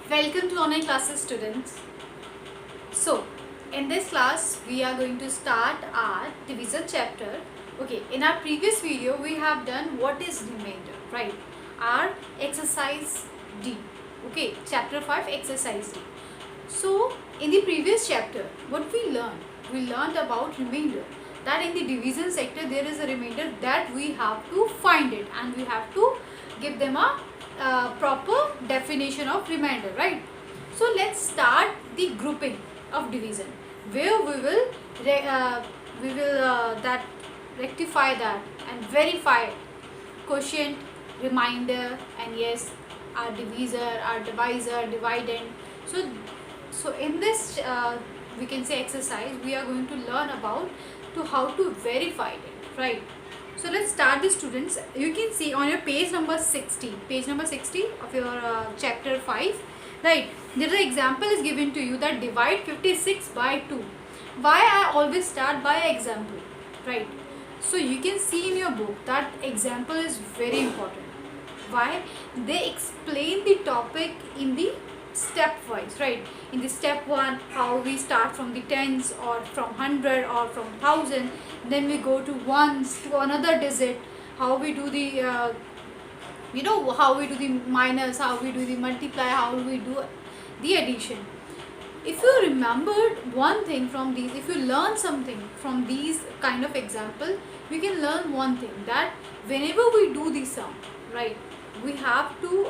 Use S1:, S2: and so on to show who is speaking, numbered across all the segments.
S1: Welcome to online classes, students. So in this class we are going to start our division chapter. Okay, in our previous video we have done what is remainder, right? Our exercise D. Okay, chapter 5 exercise D. So in the previous chapter what we learned? We learned about remainder, that in the division sector there is a remainder that we have to find it and we have to give them a proper definition of remainder, right? So let's start the grouping of division, where we will that rectify that and verify quotient, remainder, and yes, our divisor, our divisor, dividend. So in this we can say exercise, we are going to learn about to how to verify it, right? So let's start the students. You can see on your page number 60 of your chapter 5, right? There the example is given to you that divide 56 by 2. Why I always start by example, right? So you can see in your book that example is very important. Why? They explain the topic in the step wise, right? In the step 1, how we start from the tens or from 100 or from 1000, then we go to ones to another digit, how we do the how we do the minus, how we do the multiply, how we do the addition. If you remembered one thing from these, if you learn something from these kind of example, we can learn one thing, that whenever we do the sum, right, we have to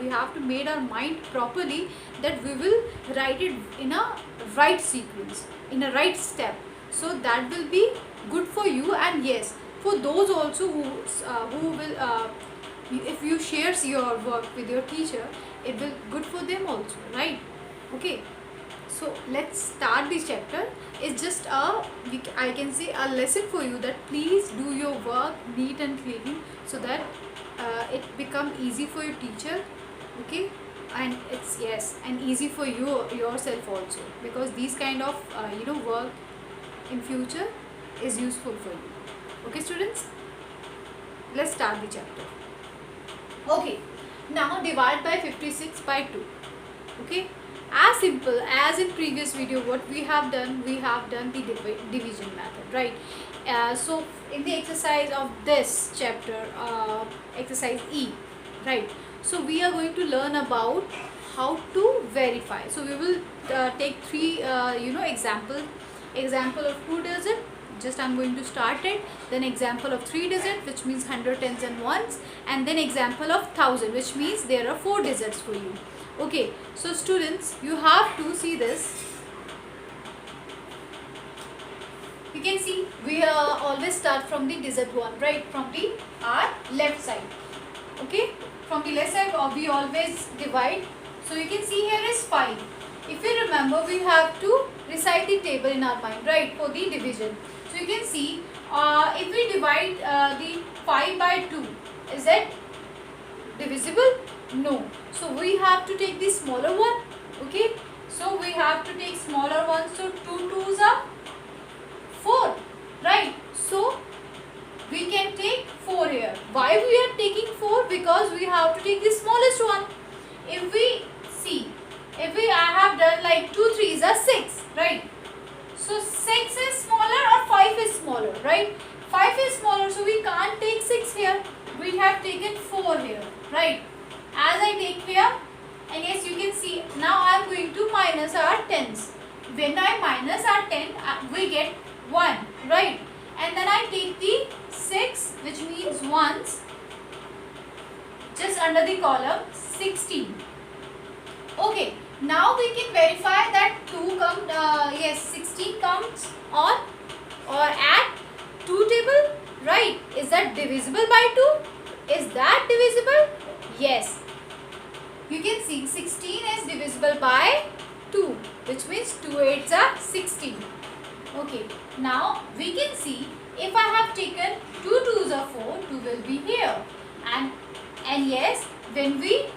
S1: we have to make our mind properly, that we will write it in a right sequence, in a right step, so that will be good for you. And yes, for those also who will if you shares your work with your teacher, it will good for them also, right? Okay, so let's start this chapter. It's just I can say a lesson for you, that please do your work neat and clean, so that it become easy for your teacher. Okay, and it's yes, and easy for you yourself also, because these kind of work in future is useful for you. Okay, students, let's start the chapter. Okay, now divide by 56 by 2. Okay, as simple as in previous video what we have done the division method, right? So in the exercise of this chapter, exercise E, right, so we are going to learn about how to verify. So we will take three example of 2 digit, just I'm going to start it, then example of 3 digit, which means 100 tens and ones, and then example of 1000, which means there are 4 digits for you. Okay, so students, you have to see this. You can see we always start from the digit 1, right, from the our left side. Okay, from the left side we always divide. So you can see here is 5. If you remember, we have to recite the table in our mind, right, for the division. So you can see if we divide the 5 by 2, is that divisible? No. So we have to take the smaller one. Okay, so we have to take smaller one. So 2 twos are 4, right? So we can take 4 here. Why we are taking 4? Because we have to take the smallest one. If we see, I have done like 2 threes are 6, right? So 6 is smaller or 5 is smaller, right? 5 is smaller, so we can't take 6 here. We have taken 4 here, right? As I take here, and yes, you can see now I am going to minus our tens. When I minus our 10, we get 1, right? And then I take the 6, which means ones, just under the column 16. Okay, now we can verify that 2 comes, 16 comes on or at 2 table, right? Is that divisible by 2? Is that divisible? Yes. You can see 16 is divisible by 2, which means 2 8s are 16. Okay, now we can see if I have taken 2 2s are 4, 2 will be here. And yes, when we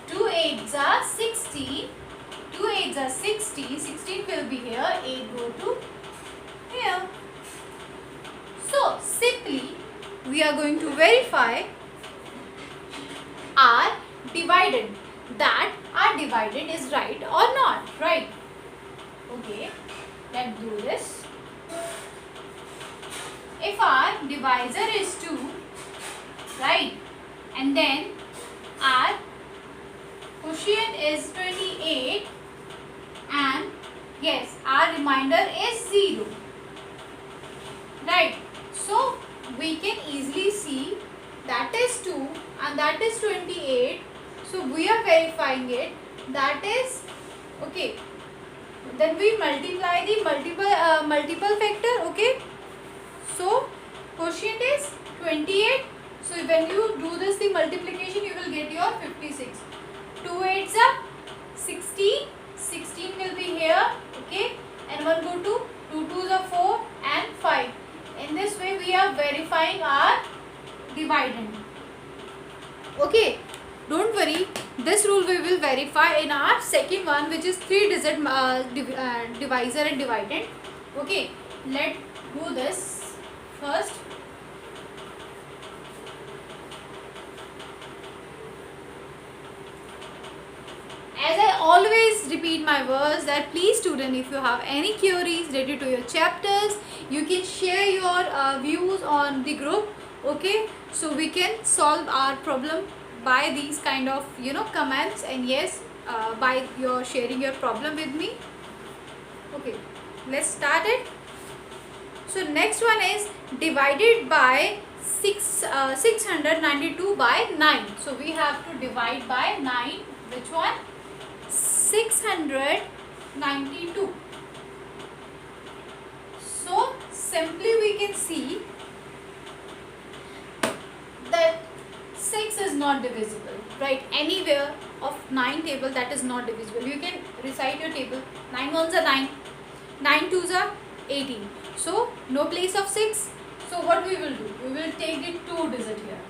S1: 2 8s are 16, 2 8s are 16, 16 will be here, 8 go to here. So simply we are going to verify our dividend. that our dividend is right or not, right? Okay, let's do this. If our divisor is 2, right, and then our quotient is 28, and yes, our remainder is 0, right? So we can easily see that is 2 and that is 28. So we are verifying it. That is okay. Then we multiply the multiple factor. Okay. So quotient is 28. So when you do this the multiplication, you will get your 56. 2 8s are 16. 16 will be here. Okay. And 1 go to 2 2s are 4 and 5. In this way we are verifying our dividend. Okay, don't worry, this rule we will verify in our second one, which is 3-digit divisor and dividend. Okay, let's do this first. As I always repeat my words that please student, if you have any queries related to your chapters, you can share your views on the group. Okay, so we can solve our problem by these kind of comments, and yes, by your sharing your problem with me. Okay, let's start it. So next one is divided by 692 by 9. So we have to divide by 9. Which one? 692. So simply we can see that 6 is not divisible, right? Anywhere of 9 table that is not divisible. You can recite your table. 9 ones are 9, 9 twos are 18. So no place of 6. So what we will do? We will take the 2 digit here.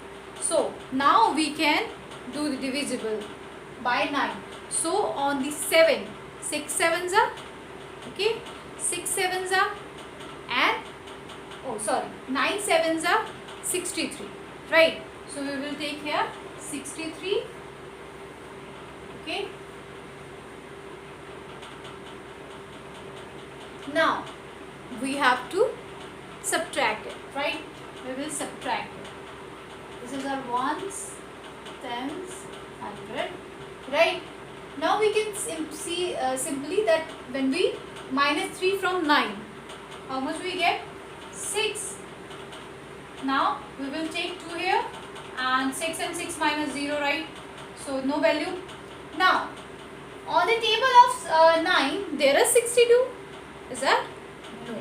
S1: So now we can do the divisible by 9. So on the 7, 6 sevens are, okay, 6 sevens are, and 9 sevens are 63, right? So we will take here 63, okay. Now we have to subtract it, right? We will subtract it. This is our ones, tens, 100, right? Now we can see simply that when we minus 3 from 9, how much we get? 6. Now we will take 2 here, and 6 and 6 minus 0, right? So no value. Now on the table of 9 there are 62. Is that? No.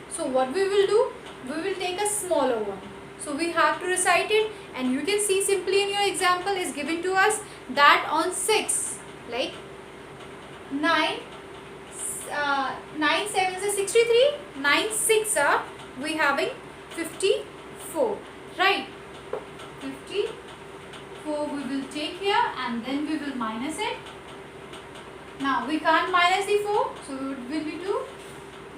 S1: So what we will do? We will take a smaller one. So we have to recite it, and you can see simply in your example is given to us that on 6, like 9 sevens are 63, 9 6 are we having 54, right? 54 we will take here, and then we will minus it. Now we can't minus the 4, so what will we do?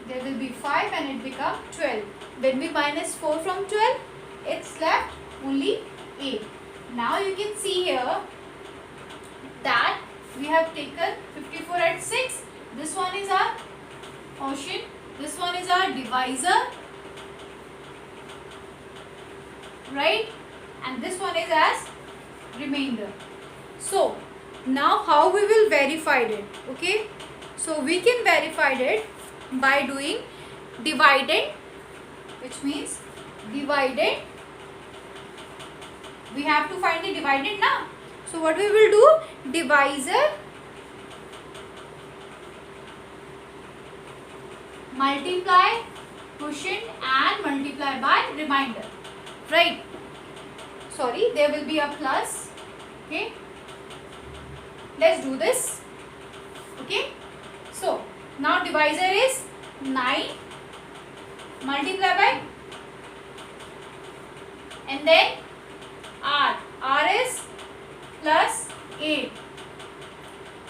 S1: There will be 5 and it become 12. When we minus 4 from 12, it's left only 8. Now you can see here that we have taken 54 at 6. This one is our quotient. This one is our divisor, right? And this one is as remainder. So now how we will verify it? Okay, so we can verify it by doing dividend, which means dividend. We have to find the dividend now. So what we will do? Divisor multiply quotient and multiply by remainder, right? Sorry, there will be a plus. Okay, let's do this. Okay, so now divisor is 9 multiply by, and then r is plus 8.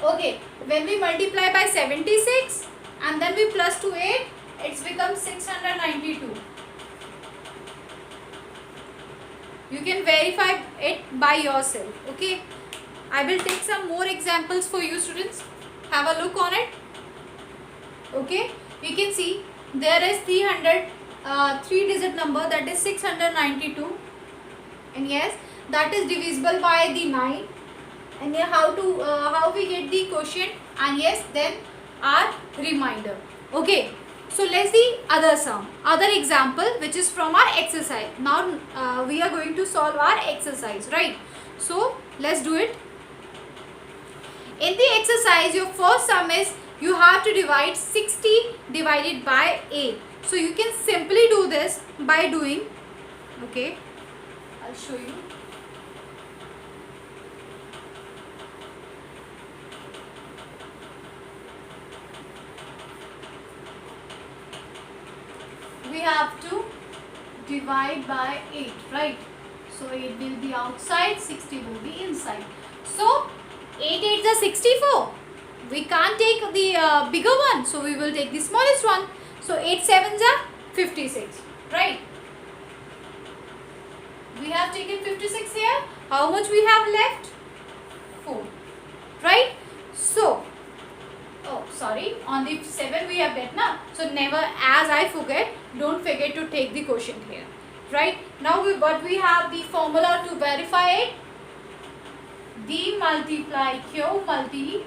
S1: Okay, when we multiply by 76 and then we plus to 8, it's become 692. You can verify it by yourself. Okay, I will take some more examples for you students. Have a look on it. Okay, you can see there is 3-digit number, that is 692, and yes, that is divisible by the 9. And how we get the quotient, and yes, then our remainder. Okay, so let's see other example which is from our exercise. Now we are going to solve our exercise, right? So let's do it. In the exercise, your first sum is you have to divide 60 divided by 8. So you can simply do this by doing, okay, I'll show you. We have to divide by 8, right? So 8 will be outside, 60 will be inside. So 8 8s are 64. We can't take the bigger one, so we will take the smallest one. So 8 7s are 56, right? We have taken 56 here. How much we have left? 4, right? So, oh sorry, on the 7 we have that now. So never, as I forget, don't forget to take the quotient here, right? Now but we have the formula to verify it. D multiply Q multi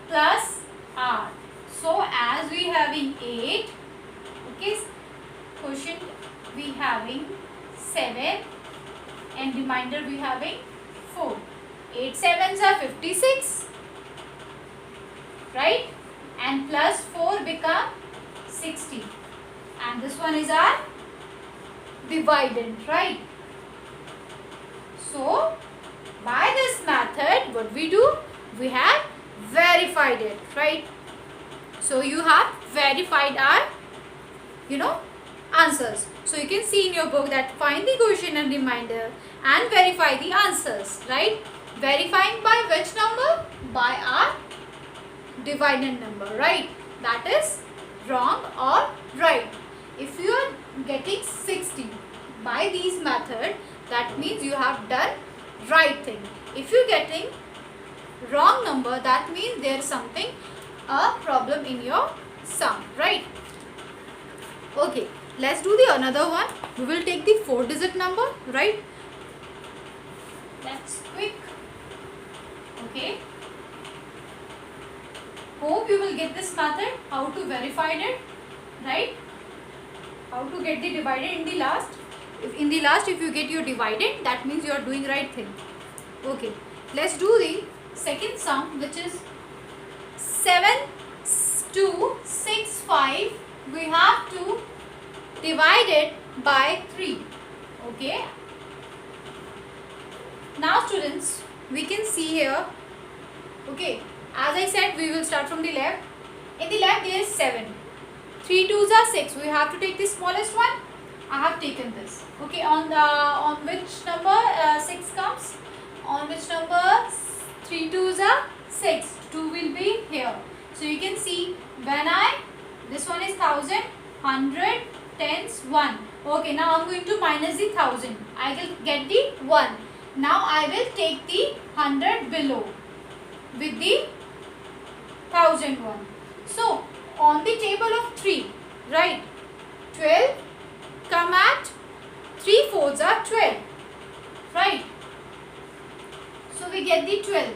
S1: plus R. So as we having 8, okay, quotient we having 7 and remainder we having 4. 8 7s are 56, right? And plus 4 become 60. And this one is our dividend, right? So by this method, what we do? We have verified it, right? So you have verified our, answers. So you can see in your book that find the quotient and remainder and verify the answers, right? Verifying by which number? By our dividend number, right? That is wrong or right. If you are getting 60 by these method, that means you have done right thing. If you are getting wrong number, that means there is something, a problem in your sum, right? Okay, let's do the another one. We will take the 4-digit number, right? That's quick. Okay. Hope you will get this method, how to verify it, right? How to get the divided in the last. If you get your dividend, that means you are doing right thing. Okay, let's do the second sum, which is 7265. We have to divide it by 3. Okay. Now students, we can see here. Okay, as I said, we will start from the left. In the left there is 7. 3 2s are 6. We have to take the smallest one. I have taken this. Okay, on which number 6 comes? On which number 3 2s are 6. 2 will be here. So you can see when this one is 1000, 100, tens, 1. Okay, now I am going to minus the 1000. I will get the 1. Now I will take the 100 below with the 1000 one. So on the table of 3, right? 12 come at 3 4s are 12, right? So we get the 12.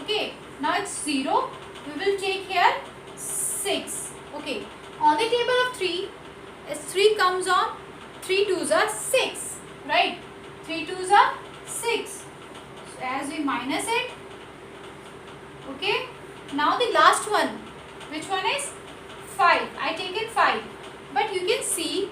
S1: Okay, now it's 0. We will take here 6. Okay, on the table of 3, as 3 comes on, 3 2s are 6, right? 3 2s are 6. So as we minus it, okay. Now the last one, which one is 5? I take it 5. But you can see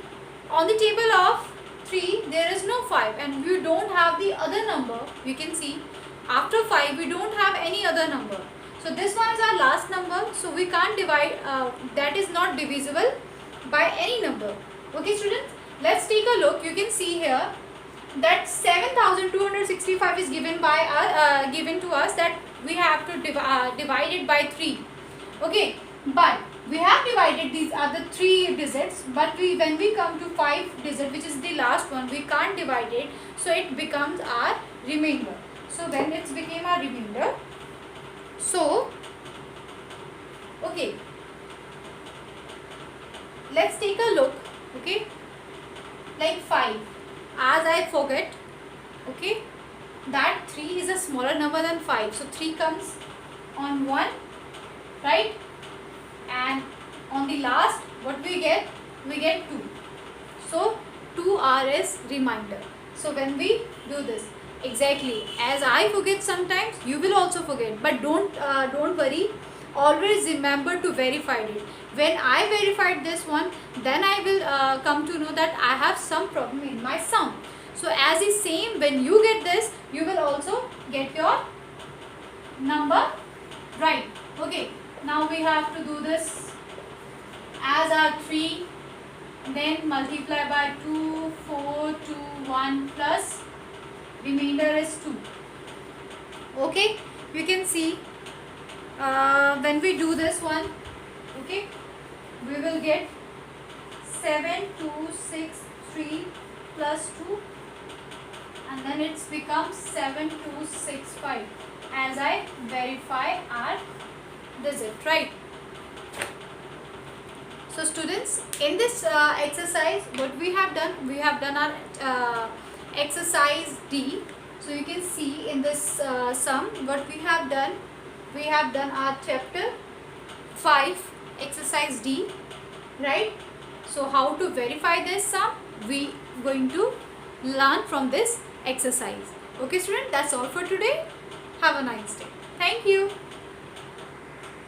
S1: on the table of 3 there is no 5 and we don't have the other number. You can see after 5 we don't have any other number. So this one is our last number. So we can't divide, that is not divisible by any number. Okay students, let's take a look. You can see here that 7265 is given by given to us, that we have to divide it by 3. Okay, but we have divided these other 3 digits, but when we come to 5 digit, which is the last one, we can't divide it, so it becomes our remainder. So when it's became a remainder, so okay, let's take a look. Okay, like 5, as I forget, okay, that 3 is a smaller number than 5, so 3 comes on 1, right? And on the last, what we get 2, so 2r is remainder. So when we do this, exactly as I forget, sometimes you will also forget, but don't worry, always remember to verify it. When I verified this one, then I will come to know that I have some problem in my sum. So as is same, when you get this, you will also get your number right. Okay, now we have to do this as our 3, then multiply by 2, 4, 2, 1 plus remainder is 2. Okay, you can see when we do this one, okay, we will get 7, 2, 6, 3 plus 2, and then it's becomes 7, 2, 6, 5 as I verify our digit, right? So students, in this exercise, what we have done our exercise D. So you can see in this sum what we have done our chapter 5 exercise D, right? So how to verify this sum, we going to learn from this exercise. Okay student, that's all for today. Have a nice day. Thank you.